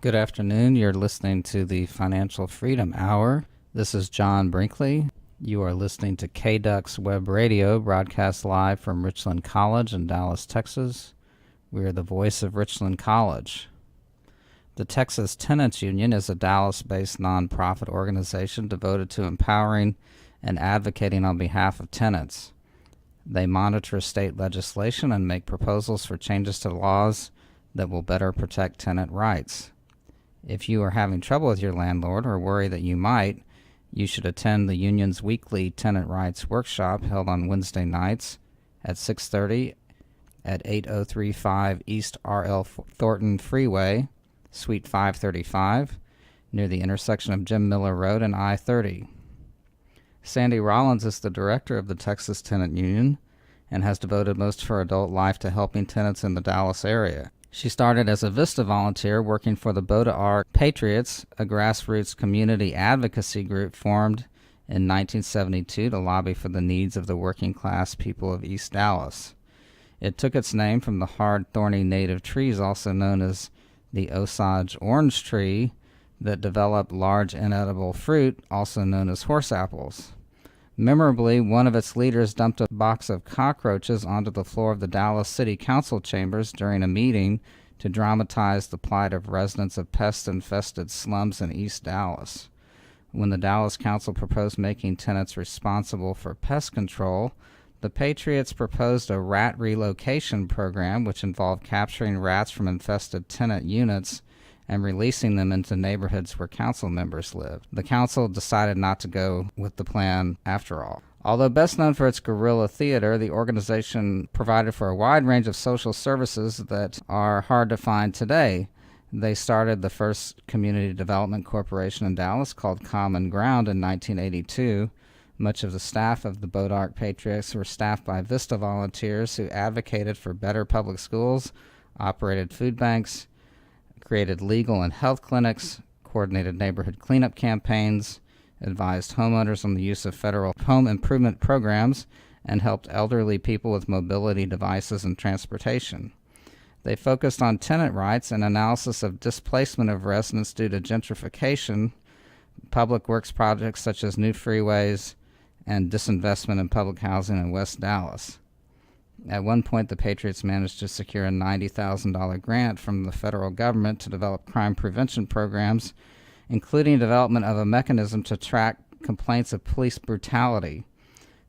Good afternoon. You're listening to the Financial Freedom Hour. This is John Brinkley. You are listening to KDUX Web Radio, broadcast live from Richland College in Dallas, Texas. We are the voice of Richland College. The Texas Tenants Union is a Dallas-based nonprofit organization devoted to empowering and advocating on behalf of tenants. They monitor state legislation and make proposals for changes to laws that will better protect tenant rights. If you are having trouble with your landlord or worry that you might, you should attend the union's weekly tenant rights workshop held on Wednesday nights at 6:30 at 8035 East R.L. Thornton Freeway, Suite 535, near the intersection of Jim Miller Road and I-30. Sandy Rollins is the director of the Texas Tenant Union and has devoted most of her adult life to helping tenants in the Dallas area. She started as a VISTA volunteer working for the Bodark Patriots, a grassroots community advocacy group formed in 1972 to lobby for the needs of the working class people of East Dallas. It took its name from the hard, thorny native trees, also known as the Osage orange tree, that develop large inedible fruit, also known as horse apples. Memorably, one of its leaders dumped a box of cockroaches onto the floor of the Dallas City Council chambers during a meeting to dramatize the plight of residents of pest-infested slums in East Dallas. When the Dallas Council proposed making tenants responsible for pest control, the Patriots proposed a rat relocation program which involved capturing rats from infested tenant units and releasing them into neighborhoods where council members lived. The council decided not to go with the plan after all. Although best known for its guerrilla theater, the organization provided for a wide range of social services that are hard to find today. They started the first community development corporation in Dallas called Common Ground in 1982. Much of the staff of the Bodark Patriots were staffed by VISTA volunteers who advocated for better public schools, operated food banks, created legal and health clinics, coordinated neighborhood cleanup campaigns, advised homeowners on the use of federal home improvement programs, and helped elderly people with mobility devices and transportation. They focused on tenant rights and analysis of displacement of residents due to gentrification, public works projects such as new freeways, and disinvestment in public housing in West Dallas. At one point, the Patriots managed to secure a $90,000 grant from the federal government to develop crime prevention programs, including development of a mechanism to track complaints of police brutality.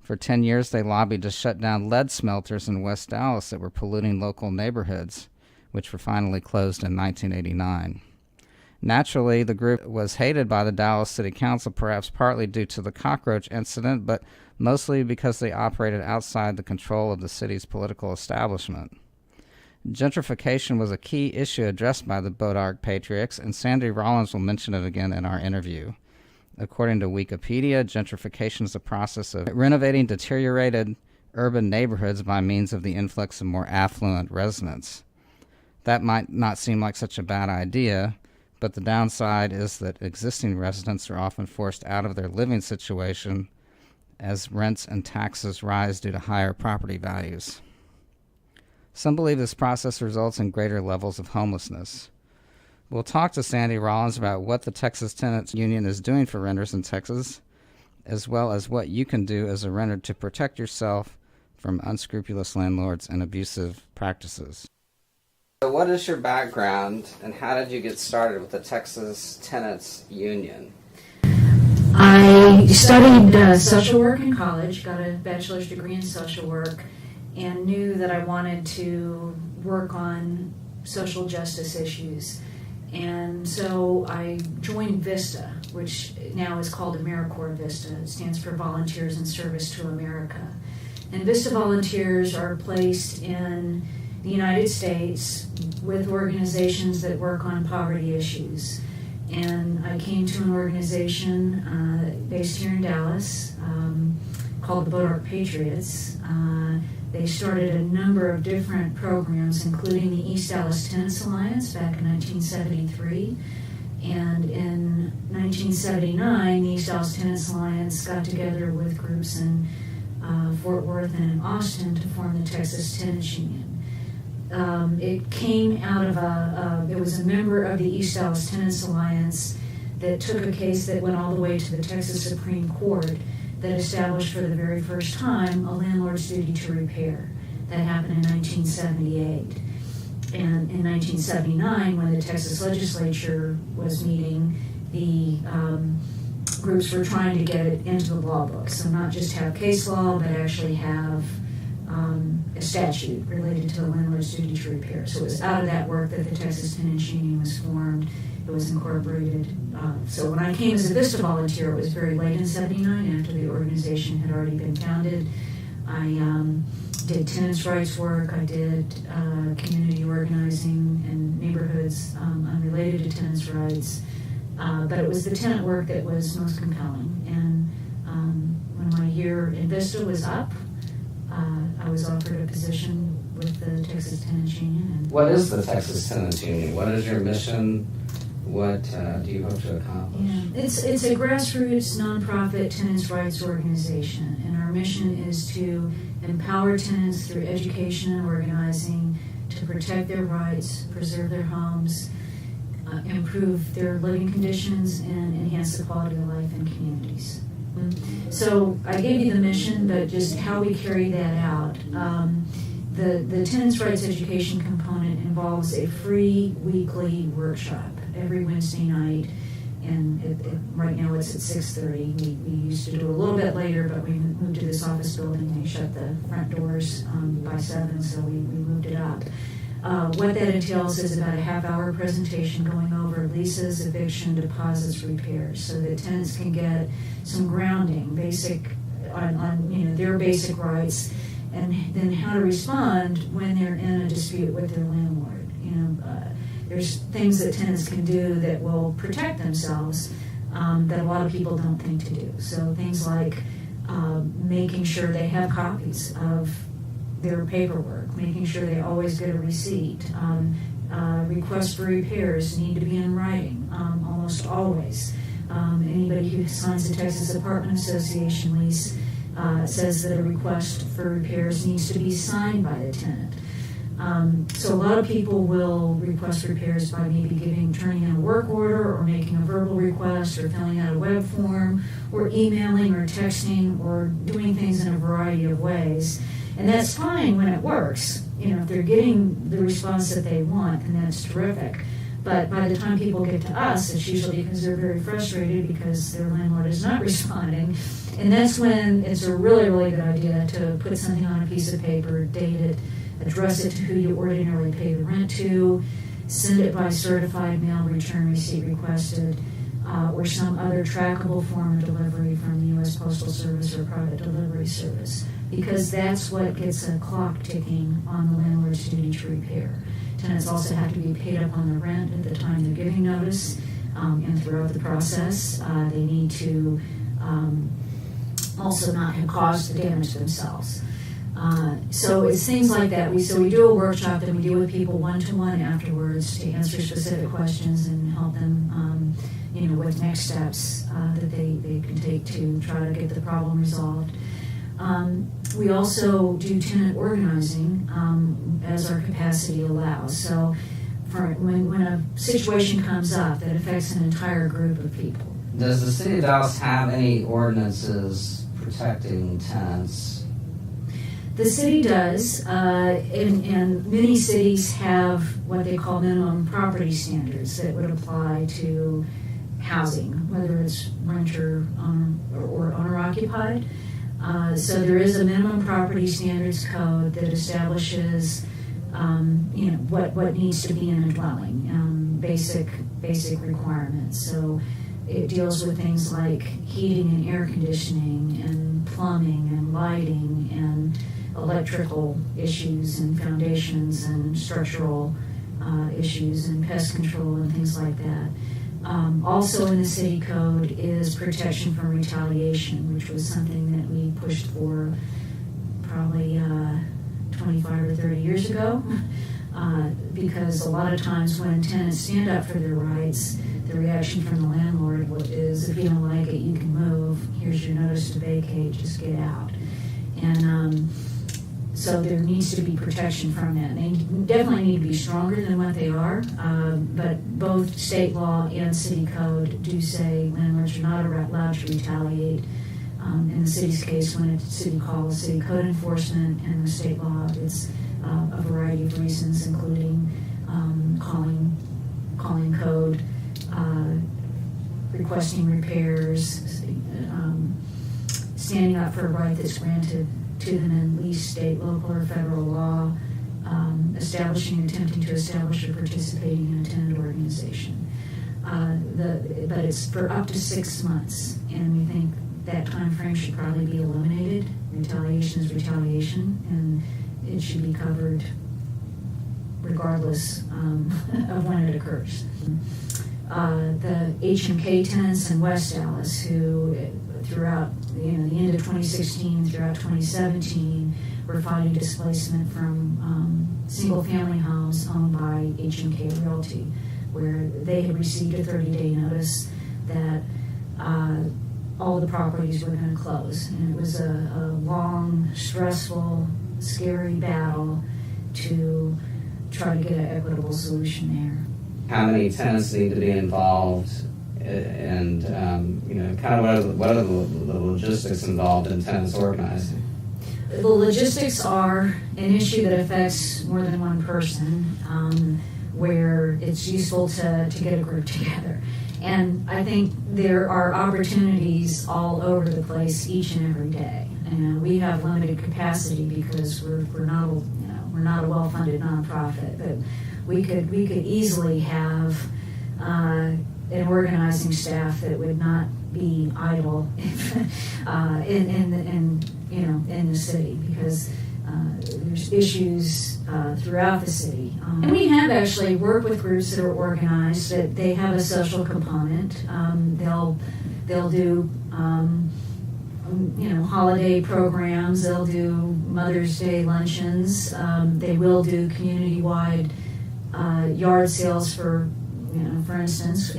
For 10 years, they lobbied to shut down lead smelters in West Dallas that were polluting local neighborhoods, which were finally closed in 1989. Naturally, the group was hated by the Dallas City Council, perhaps partly due to the cockroach incident, but mostly because they operated outside the control of the city's political establishment. Gentrification was a key issue addressed by the Bodark Patriots, and Sandy Rollins will mention it again in our interview. According to Wikipedia, gentrification is the process of renovating deteriorated urban neighborhoods by means of the influx of more affluent residents. That might not seem like such a bad idea, but the downside is that existing residents are often forced out of their living situation as rents and taxes rise due to higher property values. Some believe this process results in greater levels of homelessness. We'll talk to Sandy Rollins about what the Texas Tenants Union is doing for renters in Texas, as well as what you can do as a renter to protect yourself from unscrupulous landlords and abusive practices. So what is your background, and how did you get started with the Texas Tenants Union? I studied social work in college, got a bachelor's degree in social work, and knew that I wanted to work on social justice issues. And so I joined VISTA, which now is called AmeriCorps VISTA. It stands for Volunteers in Service to America. And VISTA volunteers are placed in the United States with organizations that work on poverty issues. And I came to an organization based here in Dallas called the Bodark Patriots. They started a number of different programs, including the East Dallas Tenants Alliance back in 1973. And in 1979, the East Dallas Tenants Alliance got together with groups in Fort Worth and in Austin to form the Texas Tenants Union. It came out of it was a member of the East Dallas Tenants Alliance that took a case that went all the way to the Texas Supreme Court that established for the very first time a landlord's duty to repair. That happened in 1978. And in 1979, when the Texas legislature was meeting, the groups were trying to get it into the law book. So not just have case law, but actually have a statute related to the landlord's duty to repair. So it was out of that work that the Texas Tenants Union was formed. It was incorporated. So when I came as a VISTA volunteer, it was very late in '79 after the organization had already been founded. I did tenants' rights work. I did community organizing in neighborhoods unrelated to tenants' rights. But it was the tenant work that was most compelling. And when my year in VISTA was up, I was offered a position with the Texas Tenants Union. And what is the Texas Tenants Union? What is your mission? What do you hope to accomplish? Yeah, it's a grassroots nonprofit tenants' rights organization, and our mission is to empower tenants through education and organizing to protect their rights, preserve their homes, improve their living conditions, and enhance the quality of life in communities. So I gave you the mission, but just how we carry that out. The tenants' rights education component involves a free weekly workshop every Wednesday night, and right now it's at 6:30. We used to do a little bit later, but we moved to this office building. They shut the front doors by 7, so we moved it up. What that entails is about a half-hour presentation going over leases, eviction, deposits, repairs, so that tenants can get some grounding, basic on their basic rights, and then how to respond when they're in a dispute with their landlord. There's things that tenants can do that will protect themselves that a lot of people don't think to do. So things like making sure they have copies of their paperwork, making sure they always get a receipt. Requests for repairs need to be in writing, almost always. Anybody who signs the Texas Apartment Association lease says that a request for repairs needs to be signed by the tenant. So a lot of people will request repairs by maybe turning in a work order, or making a verbal request, or filling out a web form, or emailing or texting, or doing things in a variety of ways. And that's fine when it works. If they're getting the response that they want, then that's terrific. But by the time people get to us, it's usually because they're very frustrated because their landlord is not responding. And that's when it's a really, really good idea to put something on a piece of paper, date it, address it to who you ordinarily pay the rent to, send it by certified mail, return receipt requested, or some other trackable form of delivery from the U.S. Postal Service or private delivery service, because that's what gets a clock ticking on the landlord's duty to repair. Tenants also have to be paid up on the rent at the time they're giving notice, and throughout the process. They need to also not have caused the damage themselves. So it's things like that. We do a workshop, then we deal with people one-to-one afterwards to answer specific questions and help them, with next steps that they can take to try to get the problem resolved. We also do tenant organizing as our capacity allows. So when a situation comes up that affects an entire group of people. Does the city of Dallas have any ordinances protecting tenants? The city does, and many cities have what they call minimum property standards that would apply to housing, whether it's renter or owner-occupied. So there is a minimum property standards code that establishes, what needs to be in a dwelling, basic requirements. So it deals with things like heating and air conditioning and plumbing and lighting and electrical issues and foundations and structural issues and pest control and things like that. Also in the city code is protection from retaliation, which was something that we pushed for probably 25 or 30 years ago, because a lot of times when tenants stand up for their rights, the reaction from the landlord is, if you don't like it, you can move. Here's your notice to vacate, just get out. And So there needs to be protection from that. They definitely need to be stronger than what they are, but both state law and city code do say landlords are not allowed to retaliate. In the city's case, when a city calls city code enforcement, and the state law, it's a variety of reasons, including calling code, requesting repairs, standing up for a right that's granted to them in at least state, local, or federal law, attempting to establish or participating in a tenant organization. But it's for up to 6 months, and we think that time frame should probably be eliminated. Retaliation is retaliation, and it should be covered regardless of when it occurs. The HMK tenants in West Dallas, who throughout the end of 2016 throughout 2017 were fighting displacement from single-family homes owned by HMK Realty, where they had received a 30-day notice that all the properties were going to close. And it was a long, stressful, scary battle to try to get an equitable solution there. How many tenants need to be involved, and kind of what are the logistics involved in tenants organizing? The logistics are an issue that affects more than one person, where it's useful to get a group together. And I think there are opportunities all over the place each and every day. And we have limited capacity because we're not a well-funded nonprofit, but we could easily have an organizing staff that would not be idle in the city, because there's issues throughout the city. And we have actually worked with groups that are organized, that they have a social component. They'll do holiday programs. They'll do Mother's Day luncheons. They will do community-wide yard sales, for instance.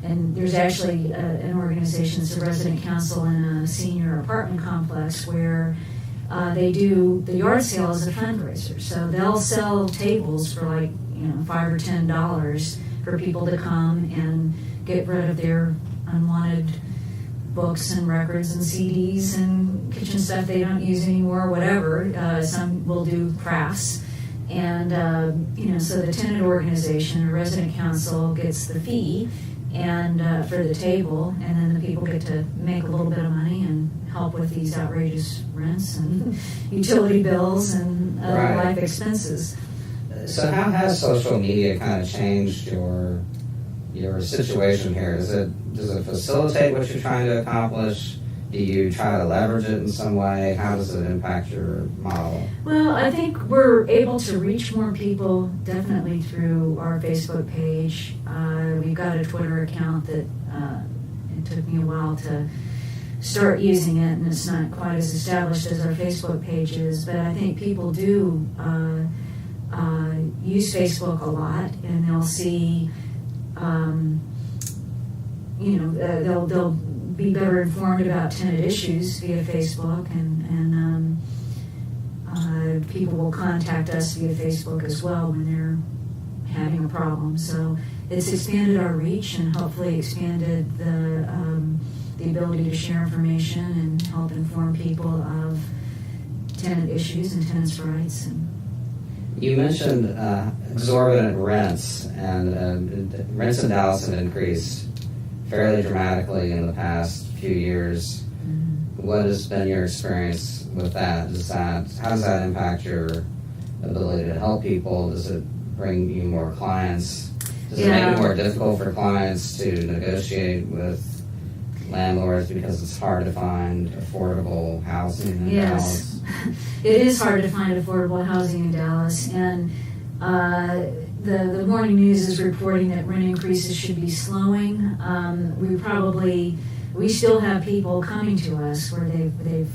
And there's actually an organization, it's a resident council in a senior apartment complex, where they do the yard sale as a fundraiser. So they'll sell tables for like $5 or $10 for people to come and get rid of their unwanted books and records and CDs and kitchen stuff they don't use anymore, whatever. Some will do crafts. And, so the tenant organization or resident council gets the fee and for the table, and then the people get to make a little bit of money and help with these outrageous rents and utility bills and other life expenses. So how has social media kind of changed your situation here? Does it facilitate what you're trying to accomplish? Do you try to leverage it in some way? How does it impact your model? Well, I think we're able to reach more people definitely through our Facebook page. We've got a Twitter account that it took me a while to start using it, and it's not quite as established as our Facebook page is, but I think people do use Facebook a lot, and they'll see, they'll be better informed about tenant issues via Facebook, and people will contact us via Facebook as well when they're having a problem. So it's expanded our reach and hopefully expanded the ability to share information and help inform people of tenant issues and tenants' rights. You mentioned exorbitant rents, and rents in Dallas have increased fairly dramatically in the past few years. Mm-hmm. What has been your experience with that? How does that impact your ability to help people? Does it bring you more clients? Does it make it more difficult for clients to negotiate with landlords because it's hard to find affordable housing in Dallas? It is hard to find affordable housing in Dallas, and the morning news is reporting that rent increases should be slowing. We still have people coming to us where they've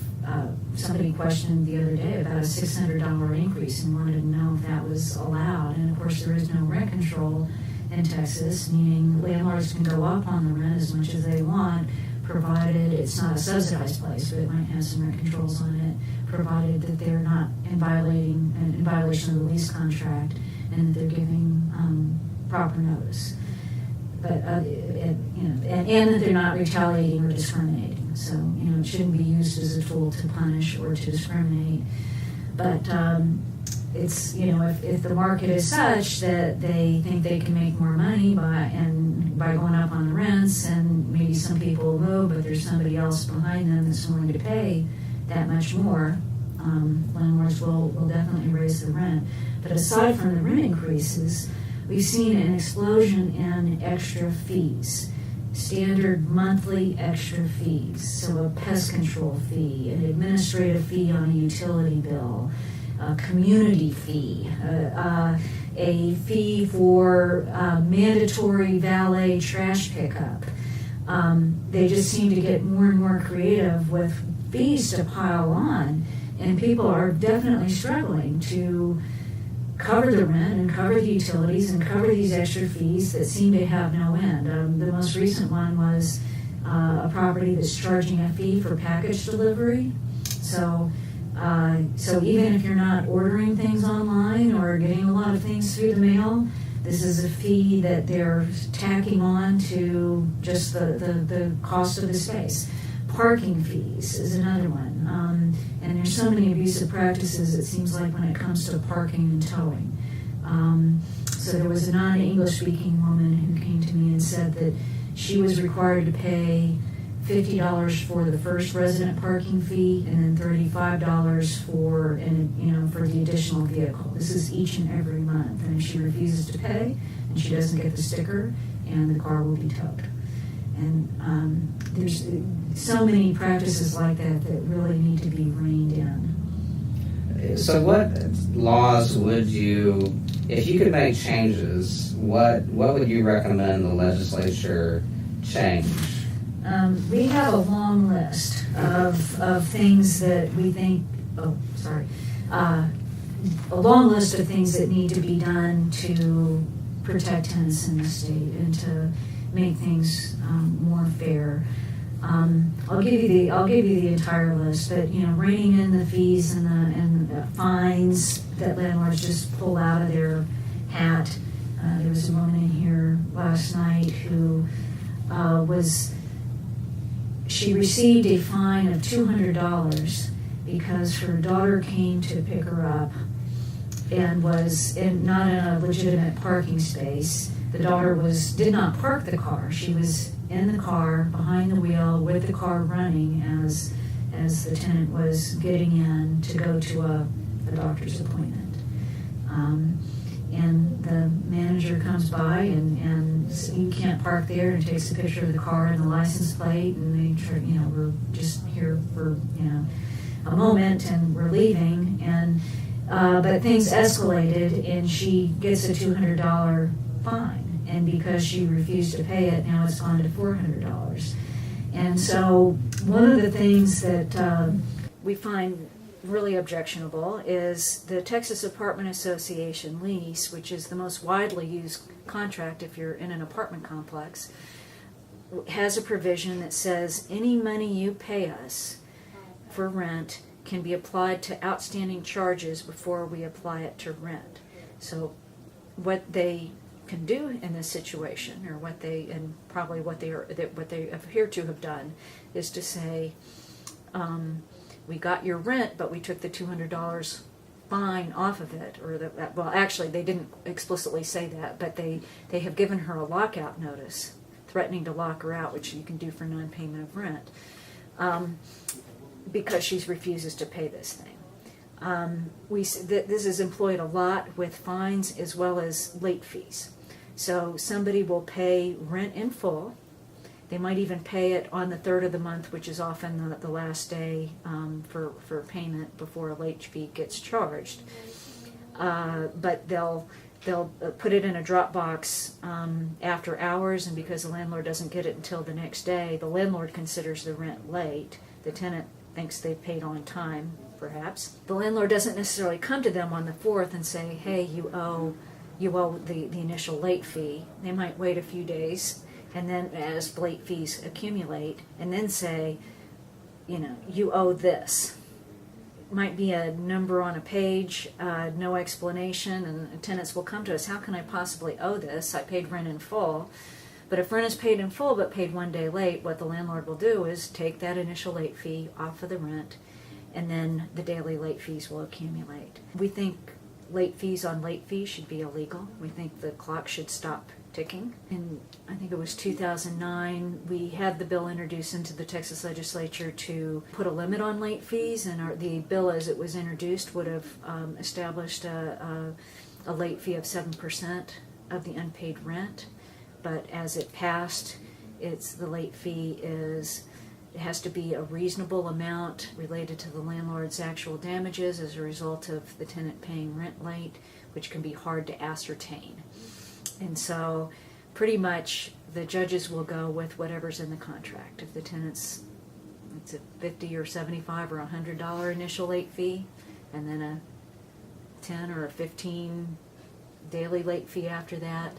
somebody questioned the other day about a $600 increase and wanted to know if that was allowed. And of course, there is no rent control in Texas, meaning landlords can go up on the rent as much as they want, provided it's not a subsidized place, but it might have some rent controls on it, provided that they're not in violation of the lease contract and that they're giving proper notice. But and that they're not retaliating or discriminating. So it shouldn't be used as a tool to punish or to discriminate. But it's if the market is such that they think they can make more money by going up on the rents, and maybe some people will move, but there's somebody else behind them that's willing to pay that much more, landlords will definitely raise the rent. But aside from the rent increases, we've seen an explosion in extra fees, standard monthly extra fees. So a pest control fee, an administrative fee on a utility bill, a community fee, a fee for mandatory valet trash pickup. They just seem to get more and more creative with fees to pile on, and people are definitely struggling to cover the rent and cover the utilities and cover these extra fees that seem to have no end. The most recent one was a property that's charging a fee for package delivery. So even if you're not ordering things online or getting a lot of things through the mail, this is a fee that they're tacking on to just the cost of the space. Parking fees is another one. And there's so many abusive practices, it seems like, when it comes to parking and towing. So there was a non-English speaking woman who came to me and said that she was required to pay $50 for the first resident parking fee and then $35 for the additional vehicle. This is each and every month, and if she refuses to pay and she doesn't get the sticker, and the car will be towed. And there's so many practices like that that really need to be reined in. So what laws would you, if you could make changes, what would you recommend the legislature change? We have a long list of things that we think, a long list of things that need to be done to protect tenants in the state and to make things more fair. I'll give you the entire list, but reining in the fees and the fines that landlords just pull out of their hat. There was a woman in here last night who she received a fine of $200 because her daughter came to pick her up and was not in a legitimate parking space. The daughter did not park the car. She was in the car, behind the wheel, with the car running as the tenant was getting in to go to a doctor's appointment. And the manager comes by and you can't park there, and takes a picture of the car and the license plate, and they try, we're just here for a moment and we're leaving, and but things escalated and she gets a $200 fine, and because she refused to pay it, now it's gone to $400. And so one of the things that we find really objectionable is the Texas Apartment Association lease, which is the most widely used contract if you're in an apartment complex, has a provision that says any money you pay us for rent can be applied to outstanding charges before we apply it to rent. So what they can do in this situation, or what they appear to have done, is to say, we got your rent, but we took the $200 fine off of it, or well, actually, they didn't explicitly say that, but they have given her a lockout notice, threatening to lock her out, which you can do for non-payment of rent, because she refuses to pay this thing. This is employed a lot with fines as well as late fees. So somebody will pay rent in full. They might even pay it on the third of the month, which is often the last day for payment before a late fee gets charged. But they'll put it in a drop box after hours, and because the landlord doesn't get it until the next day, the landlord considers the rent late. The tenant thinks they've paid on time, perhaps. The landlord doesn't necessarily come to them on the 4th and say, hey, you owe the initial late fee. They might wait a few days, and then as late fees accumulate, and then say, you owe this. Might be a number on a page, no explanation, and tenants will come to us, how can I possibly owe this? I paid rent in full. But if rent is paid in full but paid 1 day late, what the landlord will do is take that initial late fee off of the rent, and then the daily late fees will accumulate. We think late fees on late fees should be illegal. We think the clock should stop ticking. In, I think it was 2009, we had the bill introduced into the Texas legislature to put a limit on late fees, and the bill as it was introduced would have established a late fee of 7% of the unpaid rent. But as it passed, the late fee it has to be a reasonable amount related to the landlord's actual damages as a result of the tenant paying rent late, which can be hard to ascertain. And so pretty much the judges will go with whatever's in the contract. If the tenant's, it's a $50 or $75 or $100 initial late fee, and then a 10 or a 15 daily late fee after that,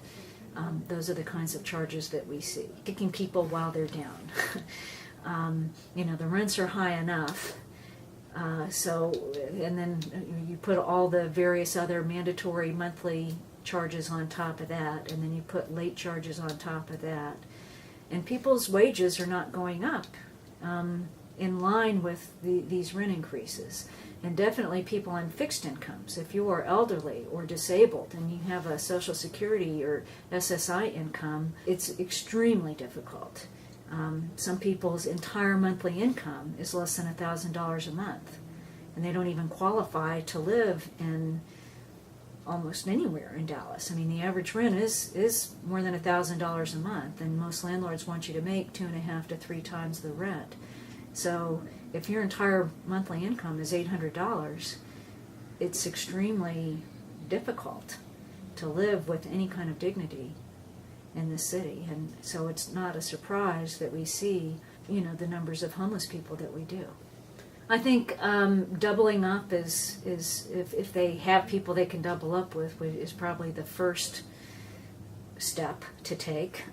those are the kinds of charges that we see. Kicking people while they're down. The rents are high enough, and then you put all the various other mandatory monthly charges on top of that, and then you put late charges on top of that, and people's wages are not going up in line with these rent increases. And definitely people on fixed incomes. If you are elderly or disabled and you have a Social Security or SSI income, it's extremely difficult. Some people's entire monthly income is less than $1,000 a month, and they don't even qualify to live in almost anywhere in Dallas. I mean, the average rent is more than $1,000 a month, and most landlords want you to make 2.5 to 3 times the rent. So if your entire monthly income is $800, it's extremely difficult to live with any kind of dignity in the city. And so it's not a surprise that we see, the numbers of homeless people that we do. I think doubling up is if they have people they can double up with, is probably the first step to take.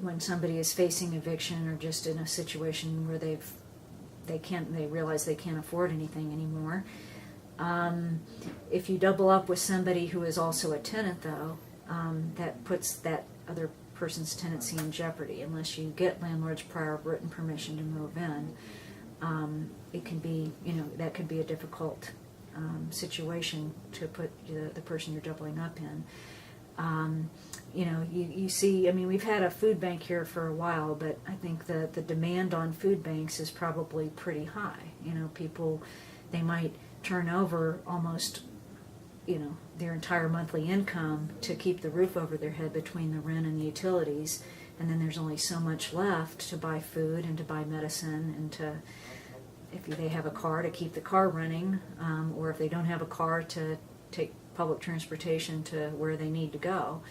When somebody is facing eviction or just in a situation where they realize they can't afford anything anymore. If you double up with somebody who is also a tenant, though, that puts that other person's tenancy in jeopardy unless you get landlord's prior written permission to move in. It can be, that could be a difficult situation to put the person you're doubling up in. You see, we've had a food bank here for a while, but I think the demand on food banks is probably pretty high. People, they might turn over almost, their entire monthly income to keep the roof over their head between the rent and the utilities, and then there's only so much left to buy food and to buy medicine and if they have a car, to keep the car running, or if they don't have a car, to take public transportation to where they need to go.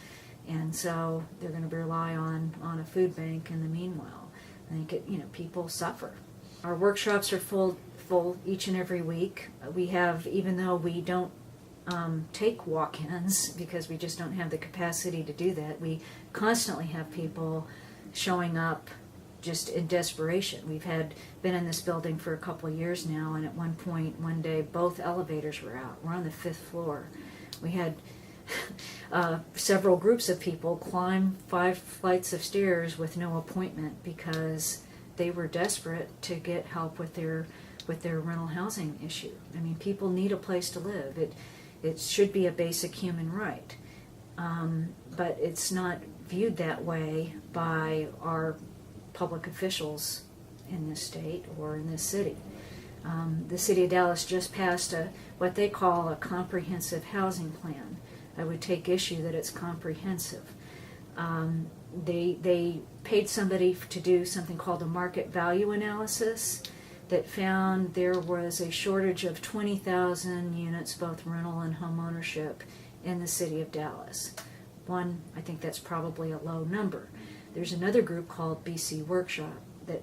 And so they're going to rely on a food bank in the meanwhile. I think people suffer. Our workshops are full each and every week. We have, even though we don't take walk-ins because we just don't have the capacity to do that, we constantly have people showing up just in desperation. We've been in this building for a couple of years now, and at one point, one day, both elevators were out. We're on the 5th floor. We had several groups of people climb 5 flights of stairs with no appointment because they were desperate to get help with their rental housing issue. People need a place to live. It should be a basic human right, but it's not viewed that way by our public officials in this state or in this city. The city of Dallas just passed what they call a comprehensive housing plan. I would take issue that it's comprehensive. They paid somebody to do something called a market value analysis that found there was a shortage of 20,000 units, both rental and home ownership, in the city of Dallas. I think that's probably a low number. There's another group called BC Workshop that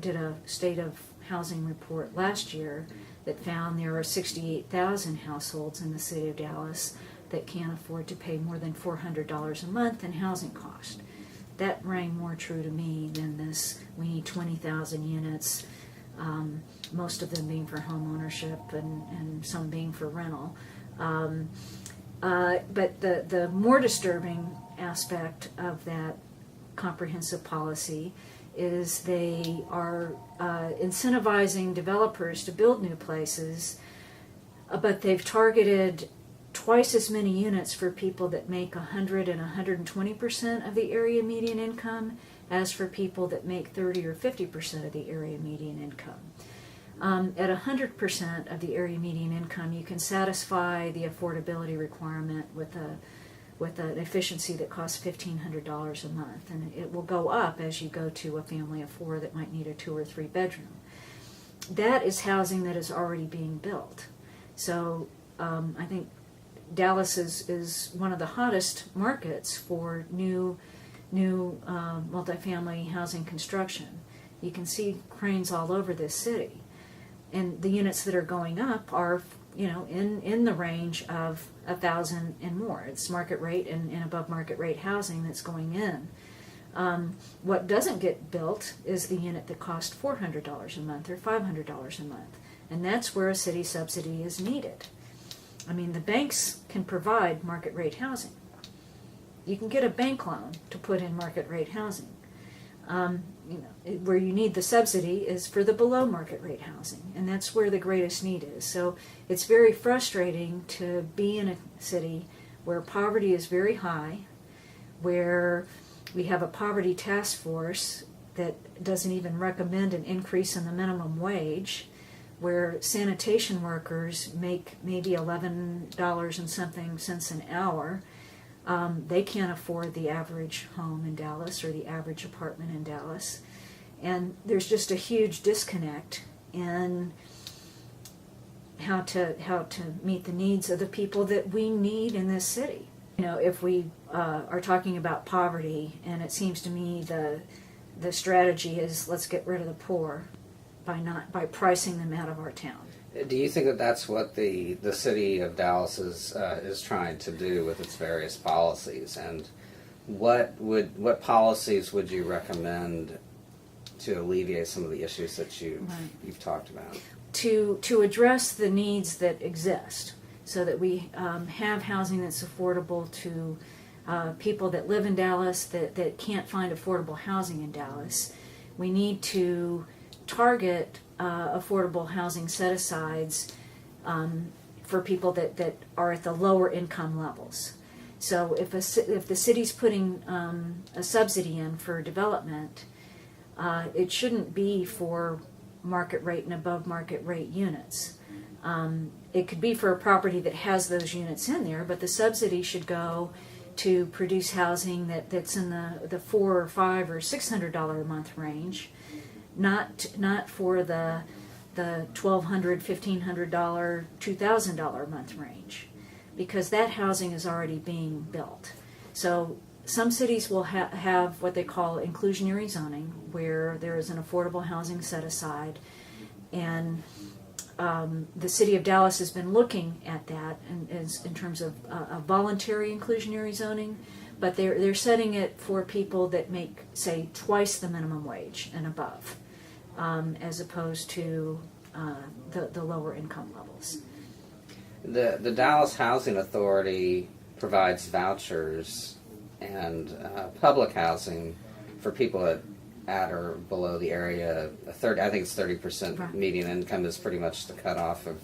did a state of housing report last year that found there are 68,000 households in the city of Dallas that can't afford to pay more than $400 a month in housing cost. that rang more true to me than this, we need 20,000 units, most of them being for home ownership and some being for rental. But the more disturbing aspect of that comprehensive policy is they are incentivizing developers to build new places, but they've targeted twice as many units for people that make 100 and 120% of the area median income as for people that make 30 or 50% of the area median income. At 100% of the area median income, you can satisfy the affordability requirement with an efficiency that costs $1,500 a month, and it will go up as you go to a family of 4 that might need a 2 or 3 bedroom. That is housing that is already being built. So I think Dallas is one of the hottest markets for new multifamily housing construction. You can see cranes all over this city, and the units that are going up are in the range of 1,000 and more. It's market rate and above market rate housing that's going in. What doesn't get built is the unit that costs $400 a month or $500 a month, and that's where a city subsidy is needed. I mean, the banks can provide market rate housing. You can get a bank loan to put in market rate housing. Where you need the subsidy is for the below market rate housing, and that's where the greatest need is. So it's very frustrating to be in a city where poverty is very high, where we have a poverty task force that doesn't even recommend an increase in the minimum wage, where sanitation workers make maybe $11 and something cents an hour. They can't afford the average home in Dallas or the average apartment in Dallas. And there's just a huge disconnect in how to meet the needs of the people that we need in this city. If we are talking about poverty, and it seems to me the strategy is let's get rid of the poor by pricing them out of our town. Do you think that that's what the city of Dallas is trying to do with its various policies? And what policies would you recommend to alleviate some of the issues that you've talked about? To address the needs that exist, so that we have housing that's affordable to people that live in Dallas that can't find affordable housing in Dallas. We need to target affordable housing set-asides for people that are at the lower income levels. So if the city's putting a subsidy in for development, it shouldn't be for market rate and above market rate units. It could be for a property that has those units in there, but the subsidy should go to produce housing that's in the $400 or $500 or $600 a month range. Not for the $1,200, $1,500, $2,000 a month range, because that housing is already being built. So some cities will have what they call inclusionary zoning, where there is an affordable housing set aside, and the city of Dallas has been looking at that in terms of a voluntary inclusionary zoning, but they're setting it for people that make, say, twice the minimum wage and above, as opposed to the lower income levels. The Dallas Housing Authority provides vouchers and public housing for people at or below the area. I think it's 30% Right. median income is pretty much the cutoff of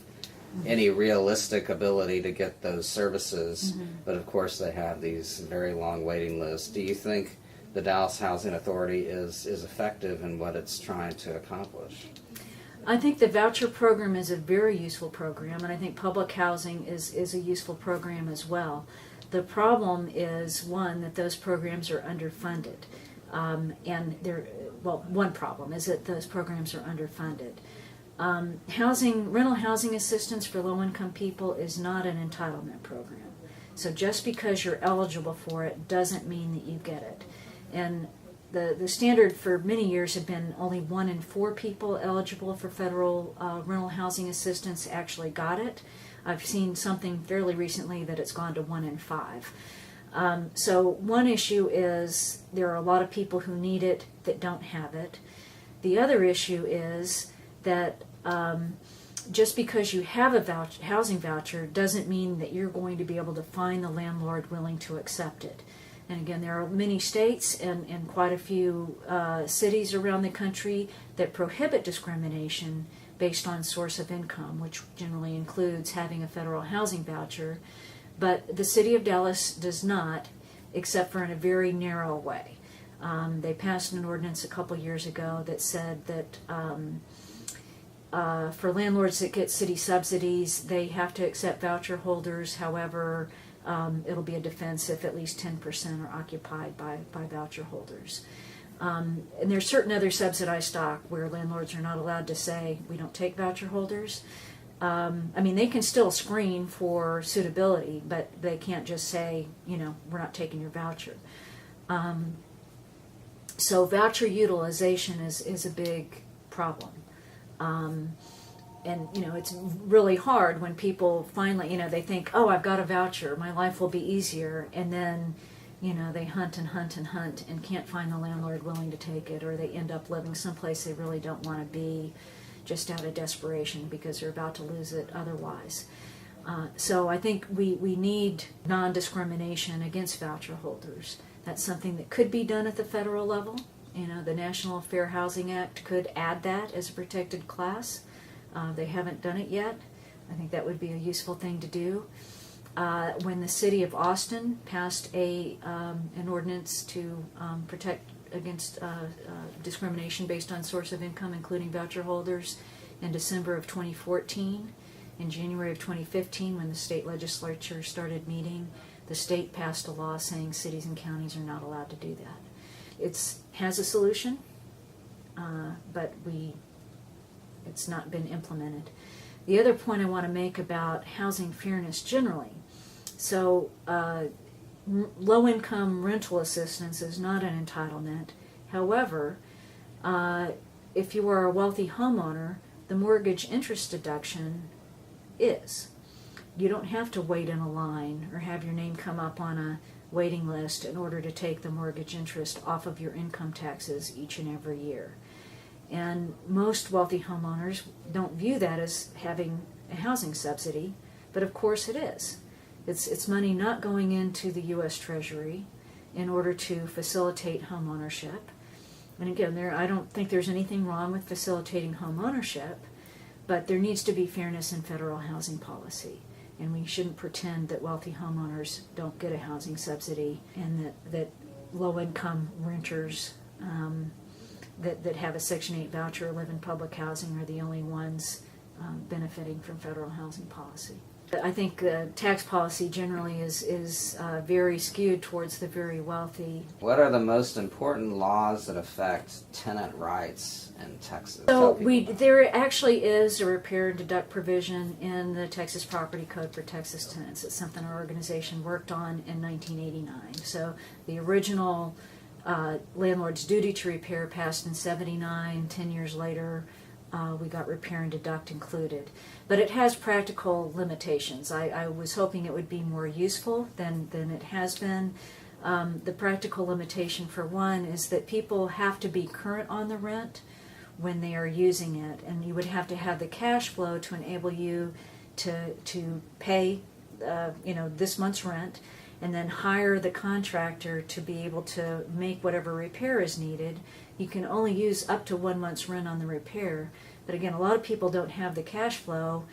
any realistic ability to get those services. Mm-hmm. But of course, they have these very long waiting lists. Do you think the Dallas Housing Authority is effective in what it's trying to accomplish? I think the voucher program is a very useful program, and I think public housing is a useful program as well. The problem is, one, that those programs are underfunded. One problem is that those programs are underfunded. Rental housing assistance for low-income people is not an entitlement program. So just because you're eligible for it doesn't mean that you get it. And the standard for many years had been only 1 in 4 people eligible for federal rental housing assistance actually got it. I've seen something fairly recently that it's gone to 1 in 5. So one issue is there are a lot of people who need it that don't have it. The other issue is that just because you have a housing voucher doesn't mean that you're going to be able to find the landlord willing to accept it. And again, there are many states and quite a few cities around the country that prohibit discrimination based on source of income, which generally includes having a federal housing voucher. But the city of Dallas does not, except for in a very narrow way. They passed an ordinance a couple years ago that said that for landlords that get city subsidies, they have to accept voucher holders. However, it'll be a defense if at least 10% are occupied by voucher holders. And there's certain other subsidized stock where landlords are not allowed to say, we don't take voucher holders. I mean, they can still screen for suitability, but they can't just say, we're not taking your voucher. So voucher utilization is a big problem. And, it's really hard when people finally, they think, oh, I've got a voucher, my life will be easier. And then, they hunt and hunt and hunt and can't find the landlord willing to take it, or they end up living someplace they really don't want to be just out of desperation because they're about to lose it otherwise. So I think we need non-discrimination against voucher holders. That's something that could be done at the federal level. The National Fair Housing Act could add that as a protected class. They haven't done it yet. I think that would be a useful thing to do. When the city of Austin passed an ordinance to protect against discrimination based on source of income, including voucher holders, in December of 2014. In January of 2015, when the state legislature started meeting, the state passed a law saying cities and counties are not allowed to do that. It has a solution, but it's not been implemented. The other point I want to make about housing fairness generally, so low-income rental assistance is not an entitlement. However, if you are a wealthy homeowner, the mortgage interest deduction is. You don't have to wait in a line or have your name come up on a waiting list in order to take the mortgage interest off of your income taxes each and every year. And most wealthy homeowners don't view that as having a housing subsidy, but of course it is. It's money not going into the U.S. Treasury in order to facilitate home ownership. And again, I don't think there's anything wrong with facilitating home ownership, but there needs to be fairness in federal housing policy. And we shouldn't pretend that wealthy homeowners don't get a housing subsidy and that low-income renters that have a Section 8 voucher or live in public housing are the only ones benefiting from federal housing policy. I think tax policy generally is very skewed towards the very wealthy. What are the most important laws that affect tenant rights in Texas? So there actually is a repair and deduct provision in the Texas Property Code for Texas tenants. It's something our organization worked on in 1989. So the original landlord's duty to repair passed in 79. 10 years later, we got repair and deduct included. But it has practical limitations. I was hoping it would be more useful than it has been. The practical limitation, for one, is that people have to be current on the rent when they are using it, and you would have to have the cash flow to enable you to pay this month's rent, and then hire the contractor to be able to make whatever repair is needed. You can only use up to 1 month's rent on the repair. But again, a lot of people don't have the cash flow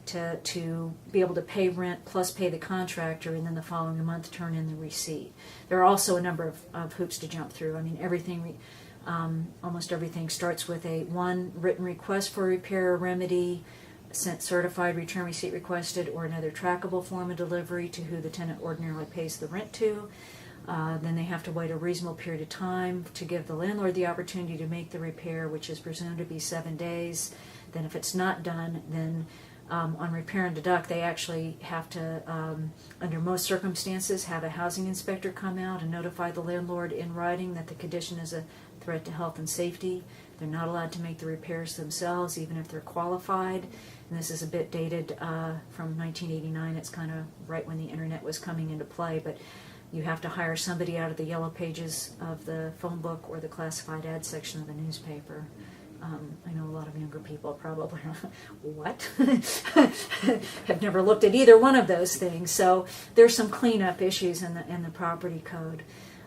to be able to pay rent plus pay the contractor and then the following month turn in the receipt. There are also a number of hoops to jump through. I mean, almost everything starts with one written request for repair or remedy, sent certified return receipt requested, or another trackable form of delivery to who the tenant ordinarily pays the rent to. Then they have to wait a reasonable period of time to give the landlord the opportunity to make the repair, which is presumed to be 7 days. Then if it's not done, then on repair and deduct, they actually have to, under most circumstances, have a housing inspector come out and notify the landlord in writing that the condition is a threat to health and safety. They're not allowed to make the repairs themselves, even if they're qualified. And this is a bit dated from 1989. It's kind of right when the internet was coming into play. But You have to hire somebody out of the yellow pages of the phone book or the classified ad section of the newspaper. I know a lot of younger people probably what? have never looked at either one of those things. So there's some cleanup issues in the property code.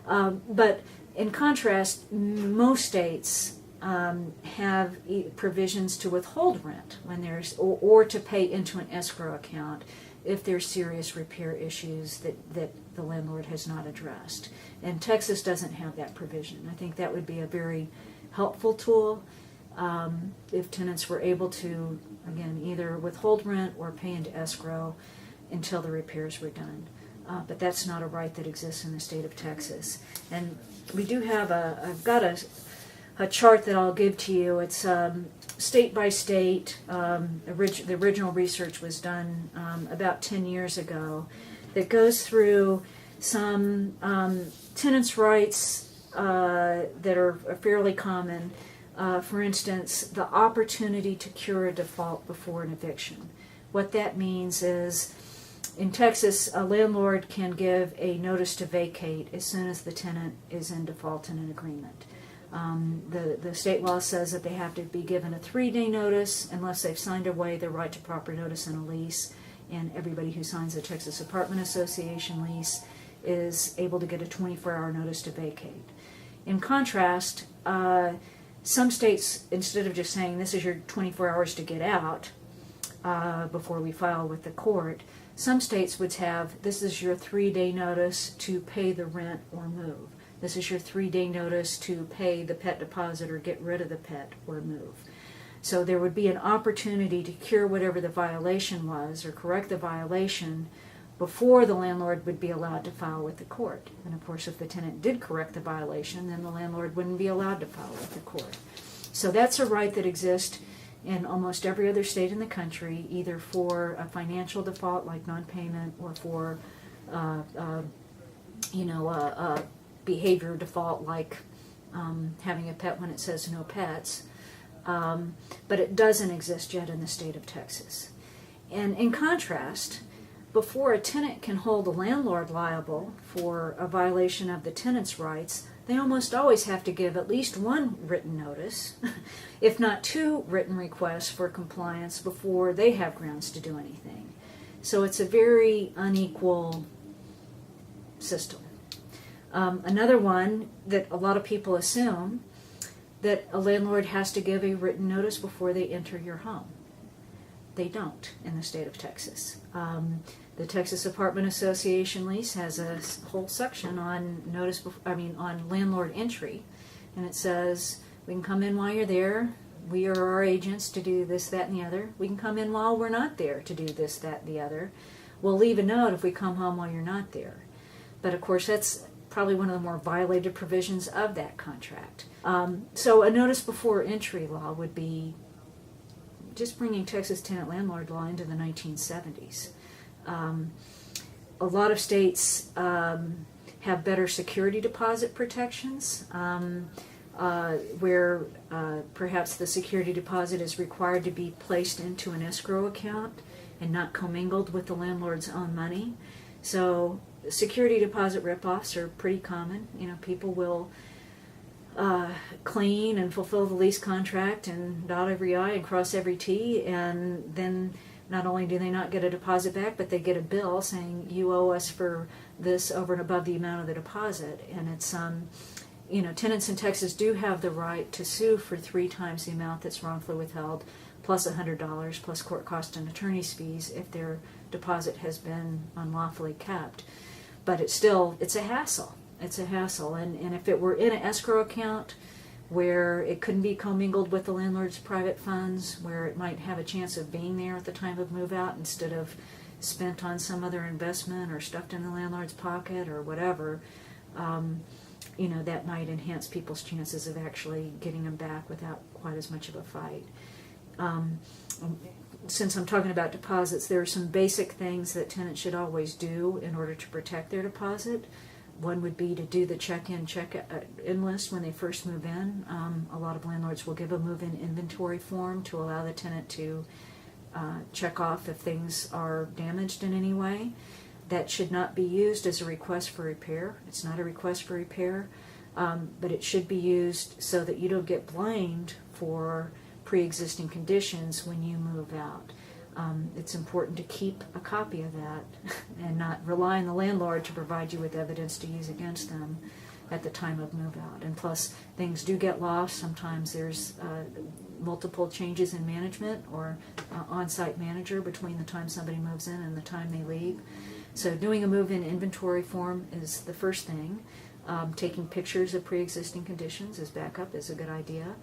But in contrast, most states have provisions to withhold rent when there's or to pay into an escrow account if there's serious repair issues that the landlord has not addressed. And Texas doesn't have that provision. I think that would be a very helpful tool if tenants were able to, again, either withhold rent or pay into escrow until the repairs were done. But that's not a right that exists in the state of Texas. And we do have I've got a chart that I'll give to you. It's state by state. The original research was done about 10 years ago that goes through some tenants' rights that are fairly common. For instance, the opportunity to cure a default before an eviction. What that means is, in Texas, a landlord can give a notice to vacate as soon as the tenant is in default in an agreement. The state law says that they have to be given a 3-day notice unless they've signed away their right to proper notice in a lease, and everybody who signs a Texas Apartment Association lease is able to get a 24-hour notice to vacate. In contrast, some states, instead of just saying this is your 24 hours to get out before we file with the court, some states would have this is your 3-day notice to pay the rent or move. This is your 3-day notice to pay the pet deposit or get rid of the pet or move. So there would be an opportunity to cure whatever the violation was or correct the violation before the landlord would be allowed to file with the court. And of course, if the tenant did correct the violation, then the landlord wouldn't be allowed to file with the court. So that's a right that exists in almost every other state in the country, either for a financial default like non-payment or for a behavior default like having a pet when it says no pets. But it doesn't exist yet in the state of Texas. And in contrast, before a tenant can hold a landlord liable for a violation of the tenant's rights, they almost always have to give at least one written notice, if not 2 written requests for compliance before they have grounds to do anything. So it's a very unequal system. Another one that a lot of people assume that a landlord has to give a written notice before they enter your home. They don't in the state of Texas. The Texas Apartment Association lease has a whole section on on landlord entry, and it says we can come in while you're there. We are our agents to do this, that, and the other. We can come in while we're not there to do this, that, and the other. We'll leave a note if we come home while you're not there. But of course, that's probably one of the more violated provisions of that contract. So a notice before entry law would be just bringing Texas tenant landlord law into the 1970s. A lot of states have better security deposit protections where perhaps the security deposit is required to be placed into an escrow account and not commingled with the landlord's own money. So security deposit ripoffs are pretty common. People will clean and fulfill the lease contract and dot every I and cross every T, and then not only do they not get a deposit back, but they get a bill saying you owe us for this over and above the amount of the deposit. And it's tenants in Texas do have the right to sue for 3 times the amount that's wrongfully withheld, plus $100 plus court costs and attorney's fees if their deposit has been unlawfully kept. But it's a hassle. It's a hassle. And if it were in an escrow account where it couldn't be commingled with the landlord's private funds, where it might have a chance of being there at the time of move out instead of spent on some other investment or stuffed in the landlord's pocket or whatever, that might enhance people's chances of actually getting them back without quite as much of a fight. Since I'm talking about deposits, there are some basic things that tenants should always do in order to protect their deposit. One would be to do the check-in, check-in list when they first move in. A lot of landlords will give a move-in inventory form to allow the tenant to check off if things are damaged in any way. That should not be used as a request for repair. It's not a request for repair, but it should be used so that you don't get blamed for pre-existing conditions when you move out. It's important to keep a copy of that and not rely on the landlord to provide you with evidence to use against them at the time of move out. And plus, things do get lost. Sometimes there's multiple changes in management or on-site manager between the time somebody moves in and the time they leave. So doing a move-in inventory form is the first thing. Taking pictures of pre-existing conditions as backup is a good idea.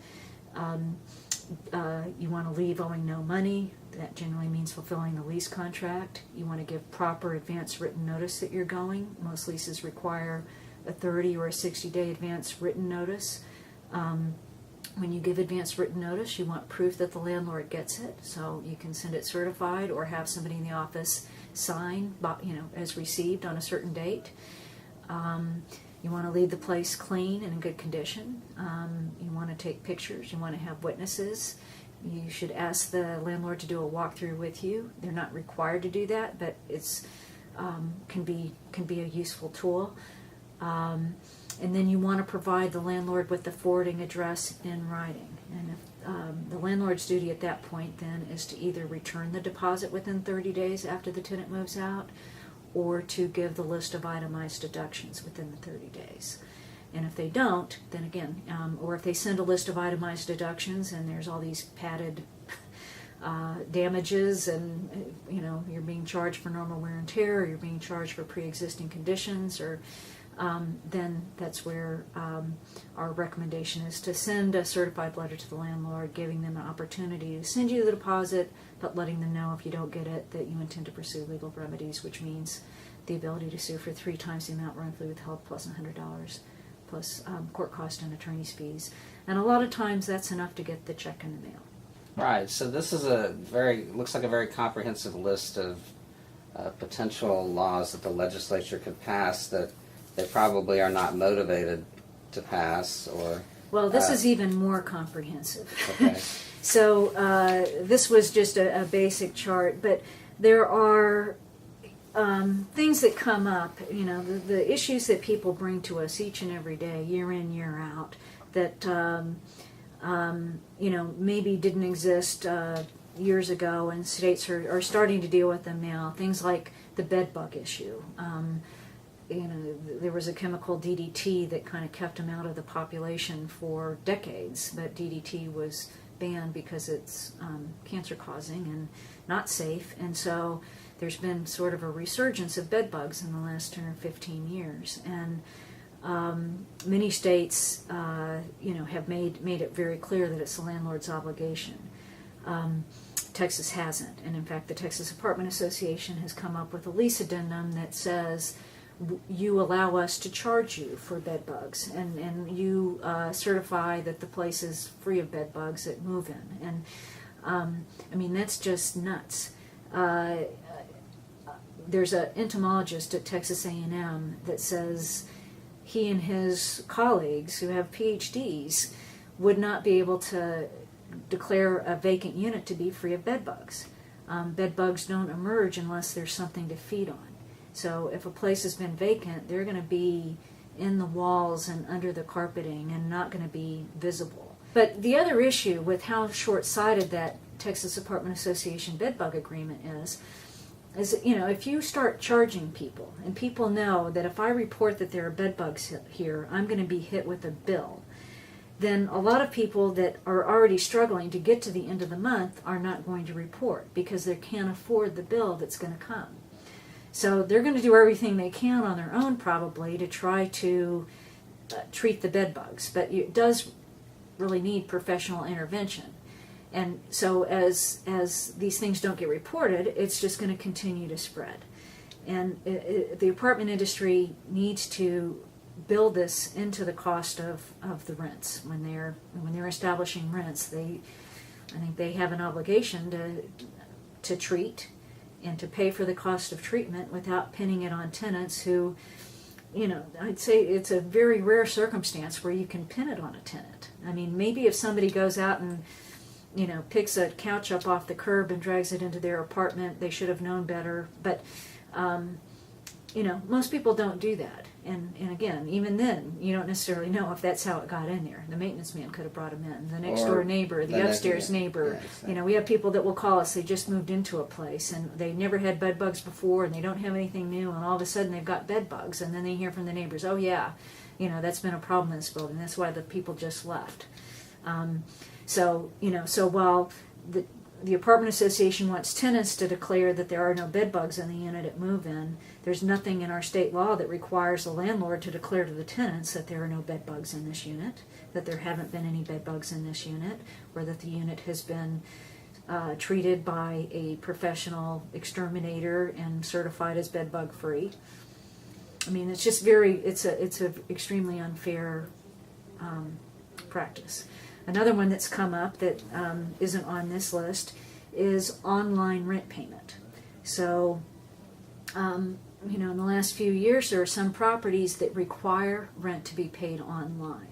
You want to leave owing no money. That generally means fulfilling the lease contract. You want to give proper advance written notice that you're going. Most leases require a 30 or a 60-day advance written notice. When you give advance written notice, you want proof that the landlord gets it, so you can send it certified or have somebody in the office sign, as received on a certain date. You want to leave the place clean and in good condition. You want to take pictures. You want to have witnesses. You should ask the landlord to do a walkthrough with you. They're not required to do that, but it's can be a useful tool. And then you want to provide the landlord with the forwarding address in writing. And if the landlord's duty at that point then is to either return the deposit within 30 days after the tenant moves out, or to give the list of itemized deductions within the 30 days. And if they don't, then again, or if they send a list of itemized deductions and there's all these padded damages and you're being charged for normal wear and tear, or you're being charged for pre-existing conditions, or then that's where our recommendation is to send a certified letter to the landlord, giving them an opportunity to send you the deposit, but letting them know if you don't get it that you intend to pursue legal remedies, which means the ability to sue for 3 times the amount wrongfully withheld plus $100, plus court cost and attorney's fees. And a lot of times that's enough to get the check in the mail. Right. So this is looks like a very comprehensive list of potential laws that the legislature could pass that they probably are not motivated to pass, or... Well, this is even more comprehensive. Okay. So this was just a basic chart, but there are things that come up, the issues that people bring to us each and every day, year in, year out, that, maybe didn't exist years ago, and states are starting to deal with them now. Things like the bed bug issue. There was a chemical DDT that kind of kept them out of the population for decades, but DDT was banned because it's cancer causing and not safe, and so there's been sort of a resurgence of bed bugs in the last 10 or 15 years, and many states have made it very clear that it's the landlord's obligation. Texas hasn't, and in fact the Texas Apartment Association has come up with a lease addendum that says you allow us to charge you for bed bugs, and you certify that the place is free of bed bugs at move-in. And that's just nuts. There's an entomologist at Texas A&M that says he and his colleagues who have PhDs would not be able to declare a vacant unit to be free of bed bugs. Bed bugs don't emerge unless there's something to feed on. So if a place has been vacant, they're going to be in the walls and under the carpeting and not going to be visible. But the other issue with how short-sighted that Texas Apartment Association bedbug agreement is if you start charging people, and people know that if I report that there are bedbugs here, I'm going to be hit with a bill, then a lot of people that are already struggling to get to the end of the month are not going to report because they can't afford the bill that's going to come. So they're going to do everything they can on their own probably to try to treat the bed bugs, but it does really need professional intervention. And so as these things don't get reported, it's just going to continue to spread. And the apartment industry needs to build this into the cost of the rents. When they're establishing rents, I think they have an obligation to treat and to pay for the cost of treatment without pinning it on tenants who, I'd say it's a very rare circumstance where you can pin it on a tenant. Maybe if somebody goes out and, picks a couch up off the curb and drags it into their apartment, they should have known better. But most people don't do that. And again, even then, you don't necessarily know if that's how it got in there. The maintenance man could have brought him in. The next door neighbor, the upstairs neighbor. Yeah, exactly. We have people that will call us. They just moved into a place and they never had bed bugs before, and they don't have anything new. And all of a sudden, they've got bed bugs. And then they hear from the neighbors, "Oh yeah, that's been a problem in this building. That's why the people just left." So while the apartment association wants tenants to declare that there are no bed bugs in the unit at move-in, there's nothing in our state law that requires the landlord to declare to the tenants that there are no bed bugs in this unit, that there haven't been any bed bugs in this unit, or that the unit has been treated by a professional exterminator and certified as bed bug free. I mean, it's just it's a extremely unfair practice. Another one that's come up that isn't on this list is online rent payment. So, in the last few years, there are some properties that require rent to be paid online.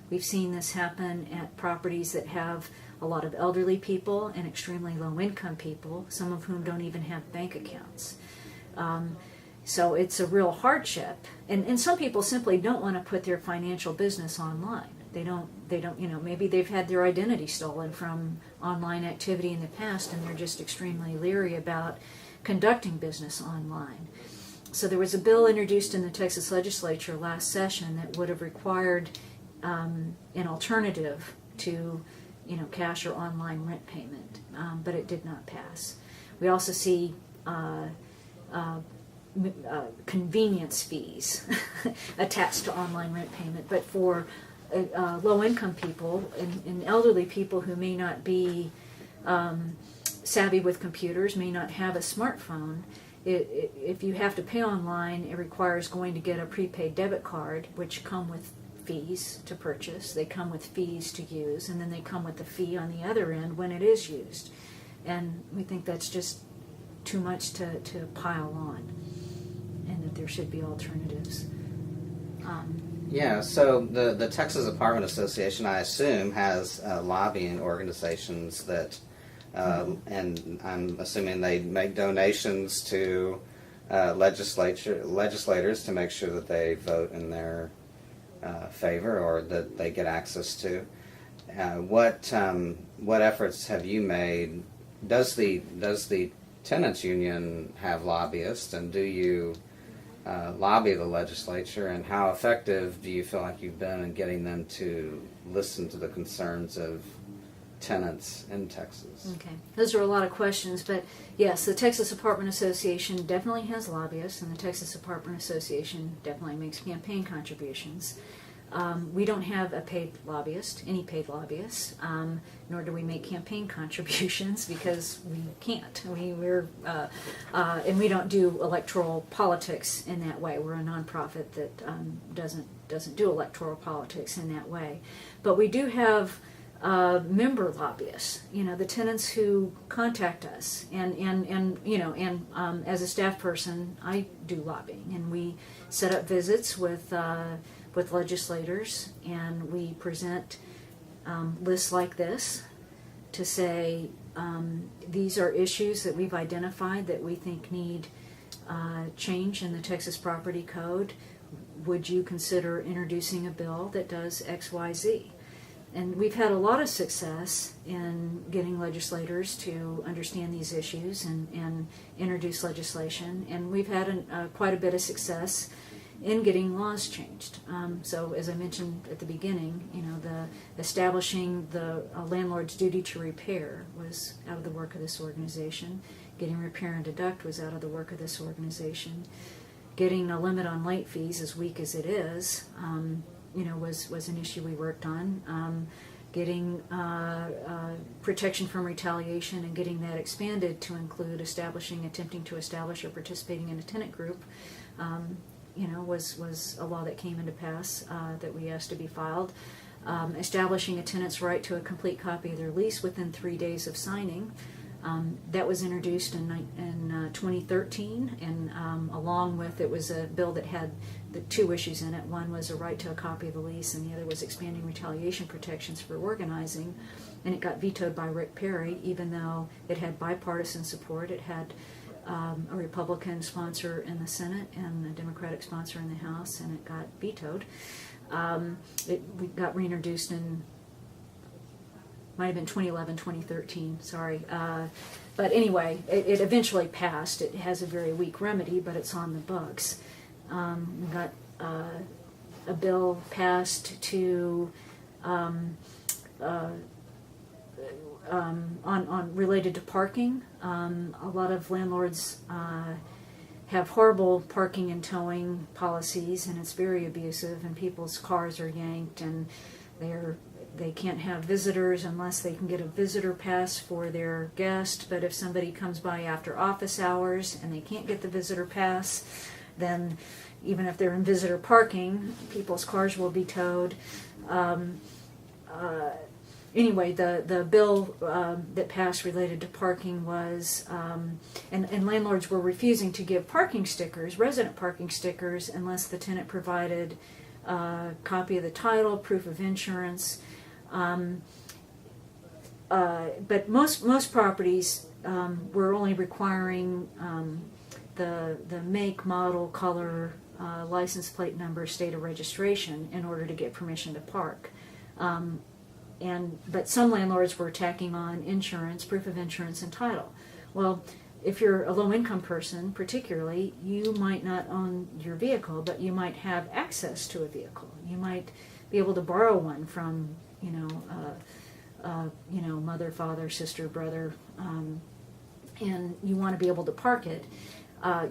We've seen this happen at properties that have a lot of elderly people and extremely low-income people, some of whom don't even have bank accounts. So it's a real hardship. And some people simply don't want to put their financial business online. They don't, maybe they've had their identity stolen from online activity in the past, and they're just extremely leery about conducting business online. So there was a bill introduced in the Texas legislature last session that would have required an alternative to, cash or online rent payment, but it did not pass. We also see convenience fees attached to online rent payment, but for low-income people and elderly people who may not be savvy with computers, may not have a smartphone, if you have to pay online, it requires going to get a prepaid debit card, which come with fees to purchase, they come with fees to use, and then they come with the fee on the other end when it is used. And we think that's just too much to pile on, and that there should be alternatives. Yeah, so the Texas Apartment Association, I assume, has lobbying organizations that, and I'm assuming they make donations to legislators to make sure that they vote in their favor, or that they get access to. What efforts have you made? Does the Tenants Union have lobbyists, and do you lobby the legislature, and how effective do you feel like you've been in getting them to listen to the concerns of tenants in Texas? Okay, those are a lot of questions, but yes, the Texas Apartment Association definitely has lobbyists, and the Texas Apartment Association definitely makes campaign contributions. We don't have any paid lobbyists, nor do we make campaign contributions because we can't. And we don't do electoral politics in that way. We're a nonprofit that doesn't do electoral politics in that way. But we do have member lobbyists. The tenants who contact us, and as a staff person, I do lobbying, and we set up visits with legislators, and we present lists like this to say these are issues that we've identified that we think need change in the Texas Property Code. Would you consider introducing a bill that does X, Y, Z? And we've had a lot of success in getting legislators to understand these issues and introduce legislation, and we've had quite a bit of success in getting laws changed. So as I mentioned at the beginning, the establishing the landlord's duty to repair was out of the work of this organization. Getting repair and deduct was out of the work of this organization. Getting a limit on late fees, as weak as it is, was an issue we worked on. Getting protection from retaliation and getting that expanded to include attempting to establish or participating in a tenant group, was a law that came into pass that we asked to be filed. Establishing a tenant's right to a complete copy of their lease within 3 days of signing. That was introduced in 2013, and along with it was a bill that had the two issues in it. One was a right to a copy of the lease, and the other was expanding retaliation protections for organizing. And it got vetoed by Rick Perry, even though it had bipartisan support. It had a Republican sponsor in the Senate and a Democratic sponsor in the House, and it got vetoed. We got reintroduced in, might have been 2011, 2013, sorry. But anyway, it eventually passed. It has a very weak remedy, but it's on the books. We got a bill passed to on related to parking. A lot of landlords have horrible parking and towing policies, and it's very abusive, and people's cars are yanked, and they can't have visitors unless they can get a visitor pass for their guest. But if somebody comes by after office hours and they can't get the visitor pass, then even if they're in visitor parking, people's cars will be towed. Anyway, the bill that passed related to parking was, and landlords were refusing to give parking stickers, resident parking stickers, unless the tenant provided a copy of the title, proof of insurance. But most properties were only requiring the make, model, color, license plate number, state of registration in order to get permission to park. But some landlords were tacking on insurance, proof of insurance, and title. Well, if you're a low-income person, particularly, you might not own your vehicle, but you might have access to a vehicle. You might be able to borrow one from, mother, father, sister, brother, and you want to be able to park it.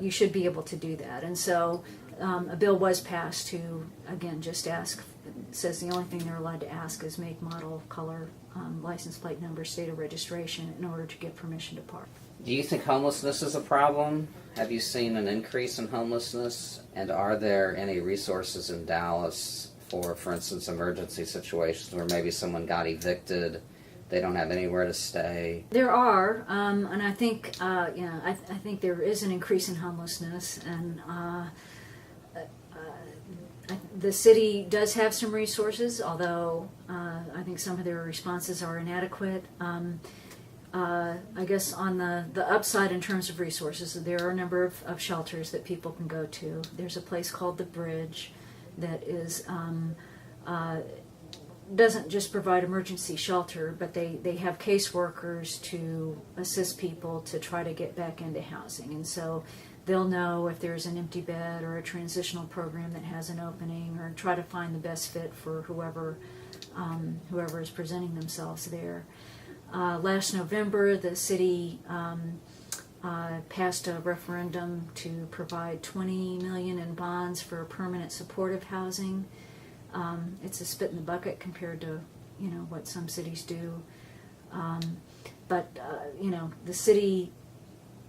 You should be able to do that. And so a bill was passed to, again, just ask. It says the only thing they're allowed to ask is make, model, color, license plate number, state of registration in order to get permission to park. Do you think homelessness is a problem? Have you seen an increase in homelessness? And are there any resources in Dallas for instance, emergency situations where maybe someone got evicted, they don't have anywhere to stay? There are, and I think, I think there is an increase in homelessness, and the city does have some resources, although I think some of their responses are inadequate. I guess on the upside in terms of resources, there are a number of shelters that people can go to. There's a place called The Bridge that is doesn't just provide emergency shelter, but they have caseworkers to assist people to try to get back into housing. And so they'll know if there's an empty bed or a transitional program that has an opening, or try to find the best fit for whoever is presenting themselves there. Last November, the city passed a referendum to provide $20 million in bonds for permanent supportive housing. It's a spit in the bucket compared to what some cities do, but the city,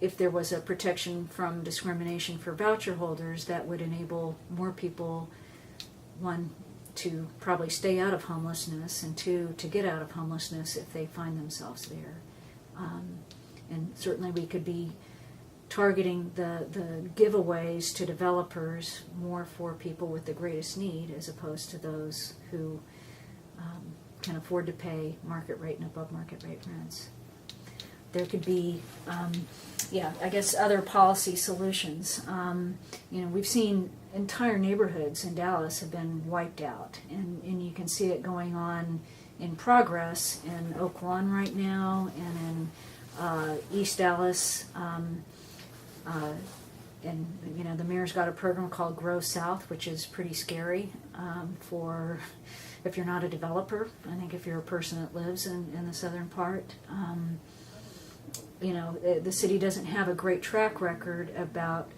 if there was a protection from discrimination for voucher holders, that would enable more people, one, to probably stay out of homelessness, and two, to get out of homelessness if they find themselves there. And certainly we could be targeting the giveaways to developers more for people with the greatest need, as opposed to those who can afford to pay market rate and above market rate rents. There could be, I guess, other policy solutions. We've seen entire neighborhoods in Dallas have been wiped out, and you can see it going on in progress in Oak Lawn right now, and in East Dallas. And the mayor's got a program called Grow South, which is pretty scary for if you're not a developer. I think if you're a person that lives in the southern part. The city doesn't have a great track record about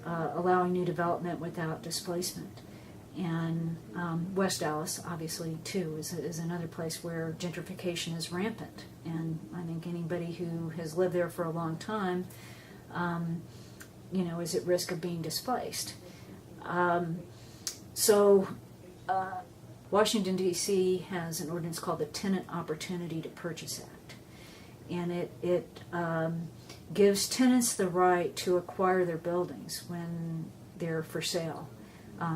allowing new development without displacement. And West Dallas, obviously, too, is another place where gentrification is rampant. And I think anybody who has lived there for a long time, is at risk of being displaced. Washington, D.C. has an ordinance called the Tenant Opportunity to Purchase Act. And it gives tenants the right to acquire their buildings when they're for sale.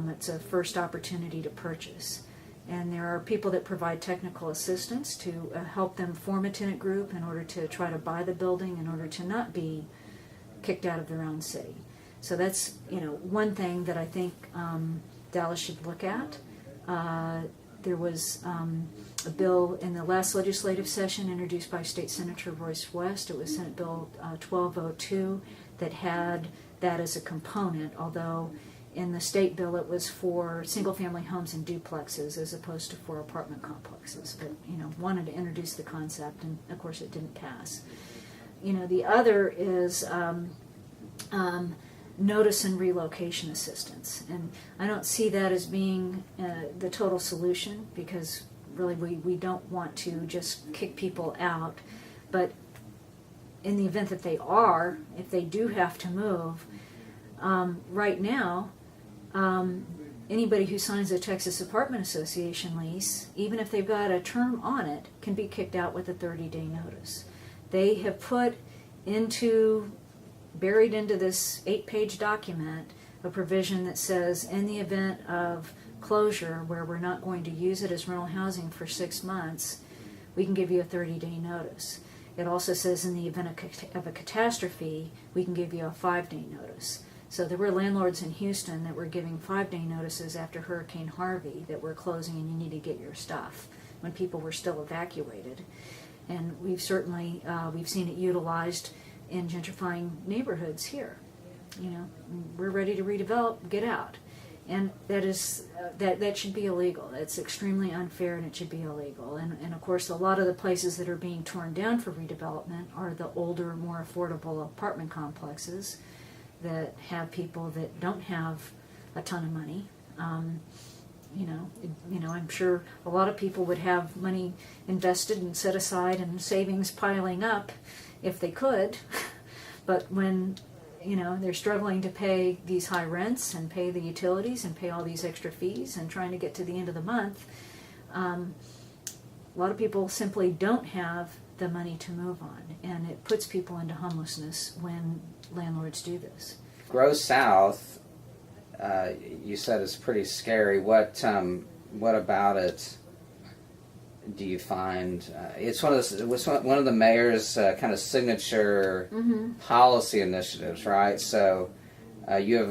It's a first opportunity to purchase. And there are people that provide technical assistance to help them form a tenant group in order to try to buy the building in order to not be kicked out of their own city. So that's, one thing that I think Dallas should look at. There was a bill in the last legislative session introduced by State Senator Royce West. It was Senate Bill 1202 that had that as a component, although in the state bill it was for single-family homes and duplexes as opposed to for apartment complexes. But, wanted to introduce the concept, and of course it didn't pass. The other is notice and relocation assistance. And I don't see that as being the total solution, because really we don't want to just kick people out. But in the event that if they do have to move, right now, anybody who signs a Texas Apartment Association lease, even if they've got a term on it, can be kicked out with a 30-day notice. They have buried into this 8-page document a provision that says, in the event of closure where we're not going to use it as rental housing for 6 months, we can give you a 30-day notice. It also says in the event of a catastrophe, we can give you a 5-day notice. So there were landlords in Houston that were giving 5-day notices after Hurricane Harvey that were closing and you need to get your stuff when people were still evacuated. And we've certainly, we've seen it utilized in gentrifying neighborhoods here. We're ready to redevelop, get out. And that is that should be illegal. It's extremely unfair, and it should be illegal. And of course, a lot of the places that are being torn down for redevelopment are the older, more affordable apartment complexes that have people that don't have a ton of money. I'm sure a lot of people would have money invested and set aside and savings piling up if they could, but when they're struggling to pay these high rents and pay the utilities and pay all these extra fees and trying to get to the end of the month, a lot of people simply don't have the money to move on, and it puts people into homelessness when landlords do this. Grow South, you said is pretty scary. What about it do you find it's one of the mayor's kind of signature policy initiatives, right? So you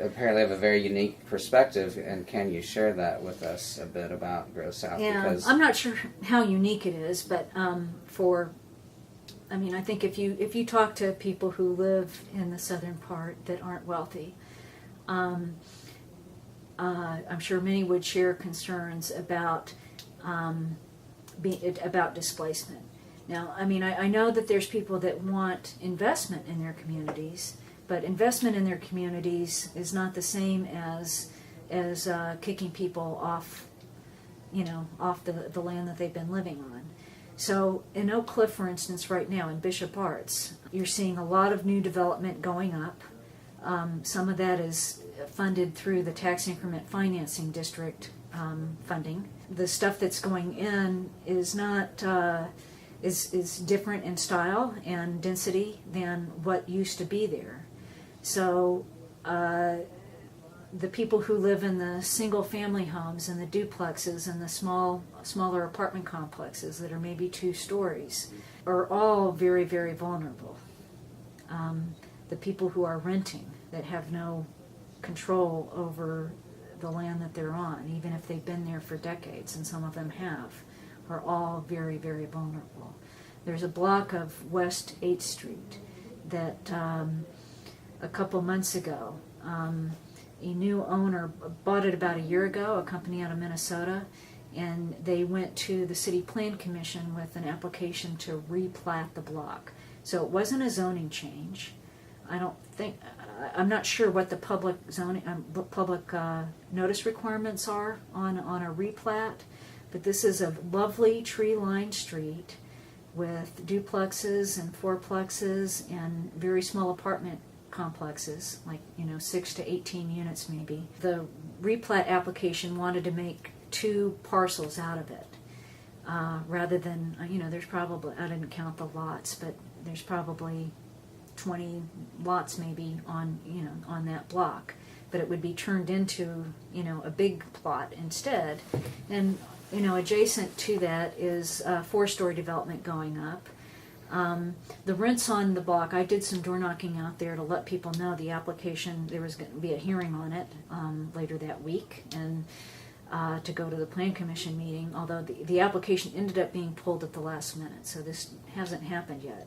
apparently have a very unique perspective, and can you share that with us a bit about Grow South? Yeah, because I'm not sure how unique it is, but I think if you talk to people who live in the southern part that aren't wealthy, I'm sure many would share concerns about displacement. Now, I know that there's people that want investment in their communities, but investment in their communities is not the same as kicking people off the land that they've been living on. So in Oak Cliff, for instance, right now in Bishop Arts, you're seeing a lot of new development going up. Some of that is funded through the tax increment financing district funding. The stuff that's going in is not is different in style and density than what used to be there. So the people who live in the single-family homes and the duplexes and the smaller apartment complexes that are maybe 2 stories are all very, very vulnerable. The people who are renting that have no control over the land that they're on, even if they've been there for decades, and some of them have, are all very, very vulnerable. There's a block of West 8th Street that a couple months ago, a new owner bought it about a year ago, a company out of Minnesota, and they went to the City Plan Commission with an application to replat the block. So it wasn't a zoning change. I'm not sure what the public notice requirements are on a replat, but this is a lovely tree-lined street with duplexes and fourplexes and very small apartment complexes, like 6 to 18 units maybe. The replat application wanted to make 2 parcels out of it, rather than there's probably, I didn't count the lots, but there's probably 20 lots maybe on that block. but it would be turned into, a big plot instead. And, adjacent to that is a 4-story development going up. The rents on the block, I did some door knocking out there to let people know the application, there was going to be a hearing on it later that week, and to go to the Plan Commission meeting, although the application ended up being pulled at the last minute, so this hasn't happened yet.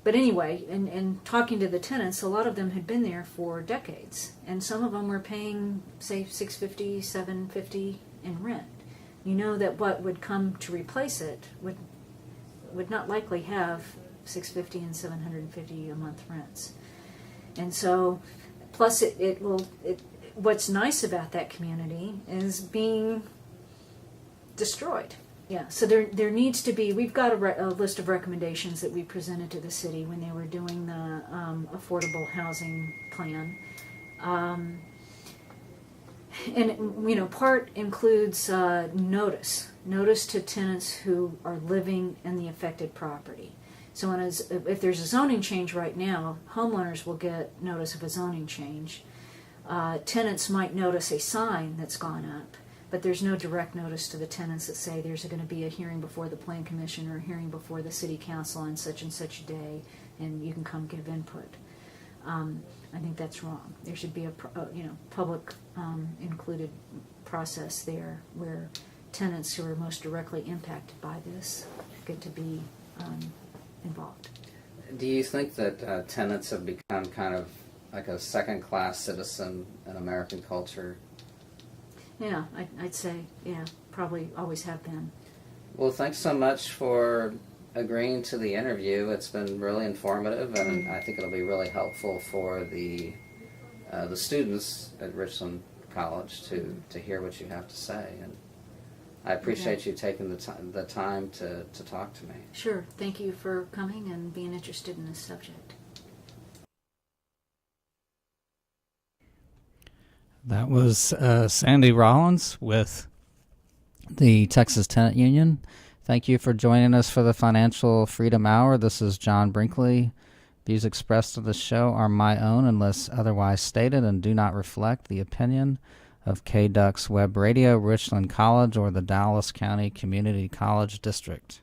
But anyway, in talking to the tenants, a lot of them had been there for decades, and some of them were paying, say, $650, $750 in rent. You know that what would come to replace it would not likely have $650 and $750 a month rents. And so, plus what's nice about that community is being destroyed. Yeah, so there needs to be, we've got a list of recommendations that we presented to the city when they were doing the affordable housing plan. And, part includes notice to tenants who are living in the affected property. So if there's a zoning change right now, homeowners will get notice of a zoning change. Tenants might notice a sign that's gone up, but there's no direct notice to the tenants that say there's going to be a hearing before the Plan Commission or a hearing before the City Council on such and such a day, and you can come give input. I think that's wrong. There should be a public included process there where tenants who are most directly impacted by this get to be involved. Do you think that tenants have become kind of like a second-class citizen in American culture? Yeah, I'd say, yeah, probably always have been. Well, thanks so much for agreeing to the interview. It's been really informative, and I think it'll be really helpful for the students at Richland College to hear what you have to say. And I appreciate you taking the time to talk to me. Sure. Thank you for coming and being interested in this subject. That was Sandy Rollins with the Texas Tenant Union. Thank you for joining us for the Financial Freedom Hour. This is John Brinkley. Views expressed on the show are my own unless otherwise stated and do not reflect the opinion of KDUX Web Radio, Richland College, or the Dallas County Community College District.